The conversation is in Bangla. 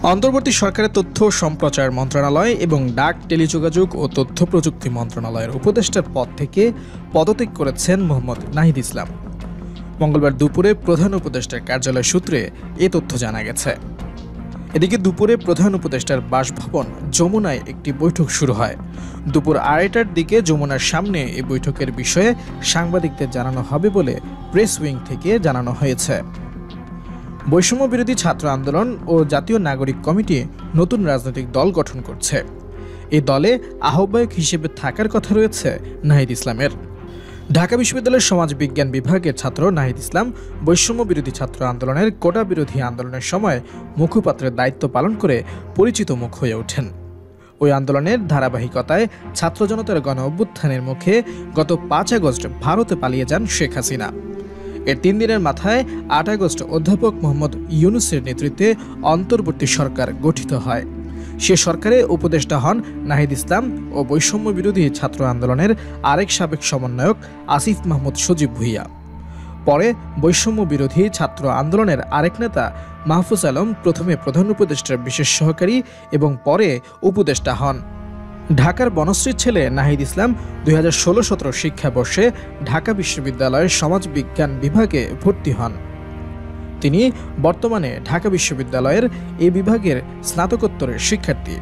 অন্তর্বর্তী সরকারের তথ্য সম্প্রচার মন্ত্রণালয় এবং ডাক, টেলিযোগাযোগ ও তথ্য প্রযুক্তি মন্ত্রণালয়ের উপদেষ্টার পদ থেকে পদত্যাগ করেছেন মোহাম্মদ নাহিদ ইসলাম। মঙ্গলবার দুপুরে প্রধান উপদেষ্টার কার্যালয় সূত্রে এ তথ্য জানা গেছে। এদিকে দুপুরে প্রধান উপদেষ্টার বাসভবন যমুনায় একটি বৈঠক শুরু হয়। দুপুর 2:30টার দিকে যমুনার সামনে এই বৈঠকের বিষয়ে সাংবাদিকদের জানানো হবে বলে প্রেস উইং থেকে জানানো হয়েছে। বৈষম্য বিরোধী ছাত্র আন্দোলন ও জাতীয় নাগরিক কমিটি নতুন রাজনৈতিক দল গঠন করছে। এই দলে আহ্বায়ক হিসেবে থাকার কথা রয়েছে নাহিদ ইসলামের। ঢাকা বিশ্ববিদ্যালয়ের সমাজ বিজ্ঞান বিভাগের ছাত্র নাহিদ ইসলাম বৈষম্য বিরোধী ছাত্র আন্দোলনের কোটা বিরোধী আন্দোলনের সময় মুখপাত্রের দায়িত্ব পালন করে পরিচিত মুখ হয়ে ওঠেন। ওই আন্দোলনের ধারাবাহিকতায় ছাত্র জনতার গণ অভ্যুত্থানের মুখে গত 5 আগস্ট ভারতে পালিয়ে যান শেখ হাসিনা। এর 3 দিনের মাথায় 8 আগস্ট অধ্যাপক মোহাম্মদ ইউনূসের নেতৃত্বে অন্তর্বর্তী সরকার গঠিত হয়। সে সরকারে উপদেষ্টা হন নাহিদ ইসলাম ও বৈষম্য বিরোধী ছাত্র আন্দোলনের আরেক সাবেক সমন্বয়ক আসিফ মাহমুদ সজীব ভুঁইয়া। পরে বৈষম্য বিরোধী ছাত্র আন্দোলনের আরেক নেতা মাহফুজ আলম প্রথমে প্রধান উপদেষ্টার বিশেষ সহকারী এবং পরে উপদেষ্টা হন। ঢাকার বনশ্রীর ছেলে নাহিদ ইসলাম 2016-17 শিক্ষাবর্ষে ঢাকা বিশ্ববিদ্যালয়ের সমাজ বিজ্ঞান বিভাগে ভর্তি হন। তিনি বর্তমানে ঢাকা বিশ্ববিদ্যালয়ের এই বিভাগের স্নাতকোত্তরের শিক্ষার্থী।